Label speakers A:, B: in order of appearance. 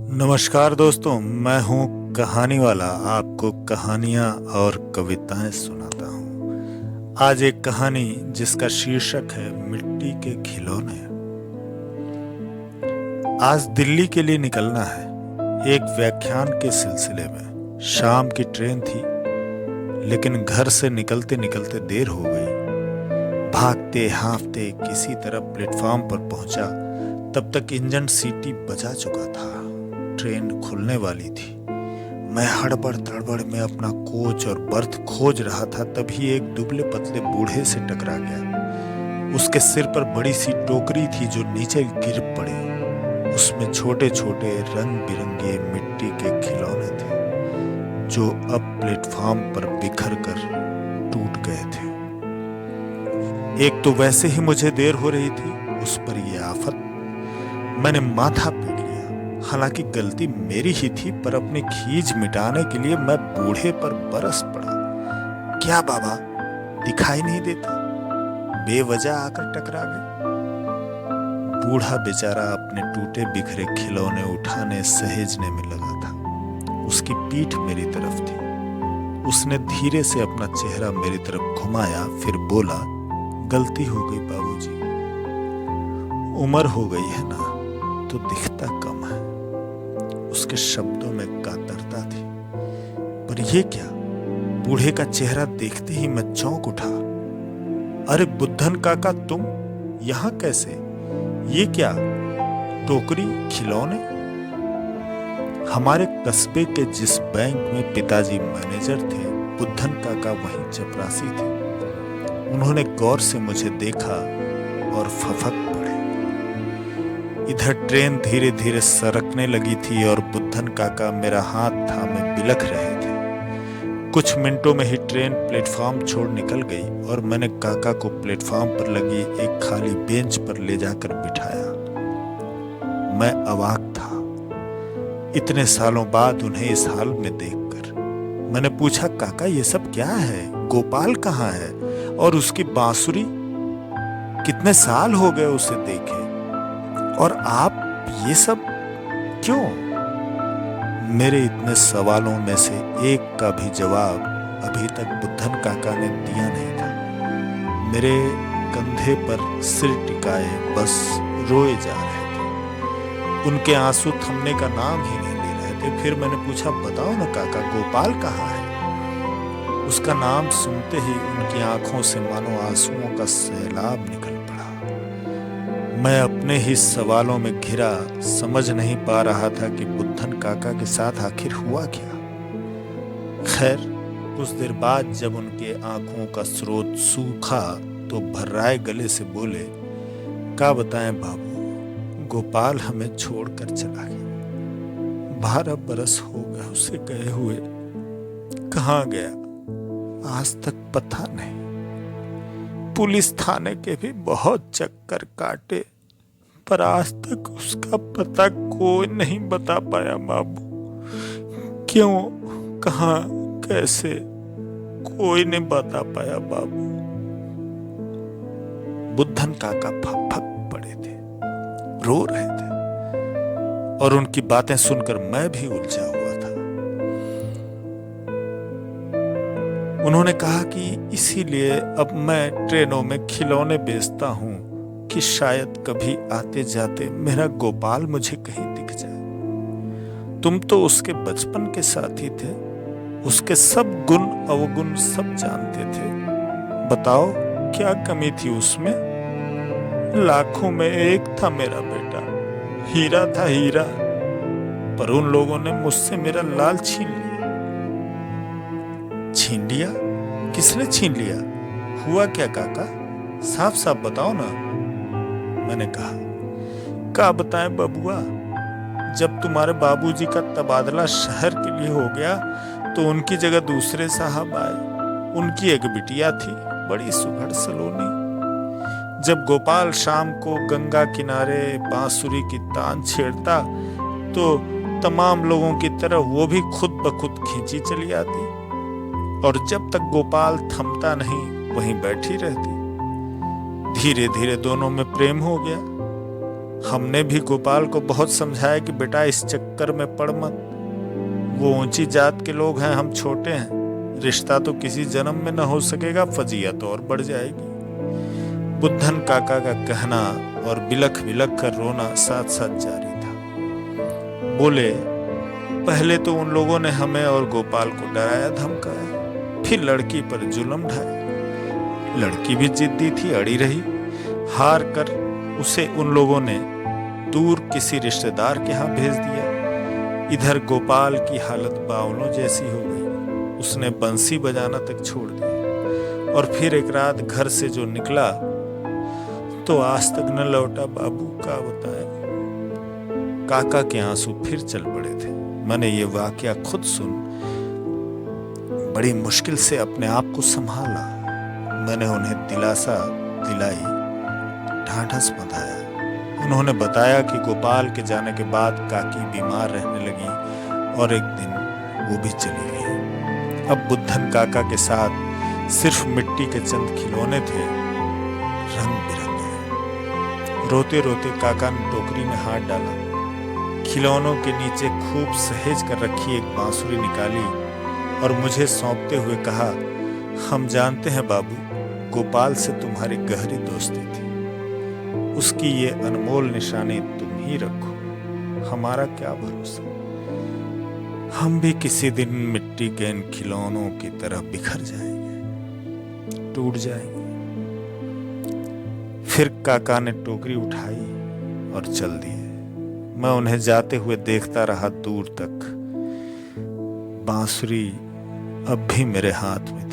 A: नमस्कार दोस्तों, मैं हूँ कहानी वाला। आपको कहानियाँ और कविताएं सुनाता हूँ। आज एक कहानी जिसका शीर्षक है मिट्टी के खिलौने। आज दिल्ली के लिए निकलना है, एक व्याख्यान के सिलसिले में। शाम की ट्रेन थी, लेकिन घर से निकलते निकलते देर हो गई। भागते हाँफते किसी तरह प्लेटफॉर्म पर पहुंचा, तब तक इंजन सीटी बजा चुका था। ट्रेन खुलने वाली थी। मैं हड़बड़ तड़बड़ में अपना कोच और बर्थ खोज रहा था, तभी एक दुबले पतले बूढ़े से टकरा गया। उसके सिर पर बड़ी सी टोकरी थी जो नीचे गिर पड़ी। उसमें छोटे छोटे रंग बिरंगे मिट्टी के खिलौने थे, जो अब प्लेटफॉर्म पर बिखर कर टूट गए थे। एक तो वैसे ही मुझे देर हो रही थी, उस पर यह आफत। मैंने माथा पीट लिया। हालांकि गलती मेरी ही थी, पर अपनी खीज मिटाने के लिए मैं बूढ़े पर बरस पड़ा। क्या बाबा, दिखाई नहीं देता? बेवजह आकर टकरा गए। बूढ़ा बेचारा अपने टूटे बिखरे खिलौने उठाने सहेजने में लगा था। उसकी पीठ मेरी तरफ थी। उसने धीरे से अपना चेहरा मेरी तरफ घुमाया, फिर बोला, गलती हो गई बाबूजी। उम्र हो गई है ना, तो दिखता कम है। उसके शब्दों में कातरता थी। पर यह क्या? बूढ़े का चेहरा देखते ही मैं चौंक उठा। अरे बुद्धन काका, तुम यहां कैसे? ये क्या टोकरी, खिलौने? हमारे कस्बे के जिस बैंक में पिताजी मैनेजर थे, बुद्धन काका वहीं चपरासी थे। उन्होंने गौर से मुझे देखा और फफक पड़े। इधर ट्रेन धीरे धीरे सरकने लगी थी और बुद्धन काका मेरा हाथ थामे बिलख रहे थे। कुछ मिनटों में ही ट्रेन प्लेटफॉर्म छोड़ निकल गई और मैंने काका को प्लेटफॉर्म पर लगी एक खाली बेंच पर ले जाकर बिठाया। मैं अवाक था, इतने सालों बाद उन्हें इस हाल में देखकर। मैंने पूछा, काका ये सब क्या है? गोपाल कहाँ है? और उसकी बांसुरी? कितने साल हो गए उसे देखे? और आप ये सब क्यों? मेरे इतने सवालों में से एक का भी जवाब अभी तक बुद्धन काका ने दिया नहीं था। मेरे कंधे पर सिर टिकाए बस रोए जा रहे थे। उनके आंसू थमने का नाम ही नहीं ले रहे थे। फिर मैंने पूछा, बताओ ना काका, गोपाल कहाँ है? उसका नाम सुनते ही उनकी आंखों से मानो आंसुओं का सैलाब निकल पड़ा। मैं अपने ही सवालों में घिरा समझ नहीं पा रहा था कि बुद्धन काका के साथ आखिर हुआ क्या। खैर, कुछ देर बाद जब उनके आंखों का स्रोत सूखा तो भर्राए गले से बोले, क्या बताएं बाबू, गोपाल हमें छोड़कर चला गया। 12 बरस हो गए उसे गए हुए। कहाँ गया आज तक पता नहीं। पुलिस थाने के भी बहुत चक्कर काटे, पर आज तक उसका पता कोई नहीं बता पाया बाबू। क्यों, कहाँ, कैसे, कोई नहीं बता पाया बाबू। बुद्धन काका फक पड़े थे, रो रहे थे, और उनकी बातें सुनकर मैं भी उलझा हुआ था। उन्होंने कहा कि इसीलिए अब मैं ट्रेनों में खिलौने बेचता हूं कि शायद कभी आते जाते मेरा गोपाल मुझे कहीं दिख जाए। तुम तो उसके बचपन के साथी थे, उसके सब गुण अवगुण सब जानते थे। बताओ क्या कमी थी उसमें? लाखों में एक था मेरा बेटा, हीरा था हीरा। पर उन लोगों ने मुझसे मेरा लाल छीन लिया। छीन लिया? किसने छीन लिया? हुआ क्या काका, साफ साफ बताओ ना। मैंने कहा, क्या बताएं बबुआ, जब तुम्हारे बाबूजी का तबादला शहर के लिए हो गया तो उनकी जगह दूसरे साहब आए। उनकी एक बिटिया थी, बड़ी सुघड़ सलोनी। जब गोपाल शाम को गंगा किनारे बांसुरी की तान छेड़ता तो तमाम लोगों की तरह वो भी खुद ब खुद खींची चली आती, और जब तक गोपाल थमता नहीं वहीं बैठी रहती। धीरे धीरे दोनों में प्रेम हो गया। हमने भी गोपाल को बहुत समझाया कि बेटा इस चक्कर में पड़ मत, वो ऊंची जात के लोग हैं, हम छोटे हैं, रिश्ता तो किसी जन्म में न हो सकेगा, फजीयत और बढ़ जाएगी। बुद्धन काका का कहना और बिलख बिलख कर रोना साथ साथ जारी था। बोले, पहले तो उन लोगों ने हमें और गोपाल को डराया धमकाया, फिर लड़की पर जुल्म ढाया। लड़की भी जिद्दी थी, अड़ी रही। हार कर उसे उन लोगों ने दूर किसी रिश्तेदार के यहाँ भेज दिया। इधर गोपाल की हालत बावलों जैसी हो गई, उसने बंसी बजाना तक छोड़ दिया। और फिर एक रात घर से जो निकला तो आज तक न लौटा। बाबू का बताए, काका के आंसू फिर चल पड़े थे। मैंने ये वाकया खुद सुन बड़ी मुश्किल से अपने आप को संभाला। मैंने उन्हें दिलासा दिलाई, ढांढस बंधाया। उन्होंने बताया कि गोपाल के जाने के बाद काकी बीमार रहने लगी और एक दिन वो भी चली गई। अब बुद्धन काका के साथ सिर्फ मिट्टी के चंद खिलौने थे, रंग बिरंगे। रोते रोते काका ने टोकरी में हाथ डाला, खिलौनों के नीचे खूब सहेज कर रखी एक बांसुरी निकाली और मुझे सौंपते हुए कहा, हम जानते हैं बाबू, गोपाल से तुम्हारी गहरी दोस्ती थी, उसकी ये अनमोल निशानी तुम ही रखो, हमारा क्या भरोसा, हम भी किसी दिन मिट्टी के इन खिलौनों की तरह बिखर जाएंगे, टूट जाएंगे। फिर काका ने टोकरी उठाई और चल दिए। मैं उन्हें जाते हुए देखता रहा दूर तक। बांसुरी अब भी मेरे हाथ में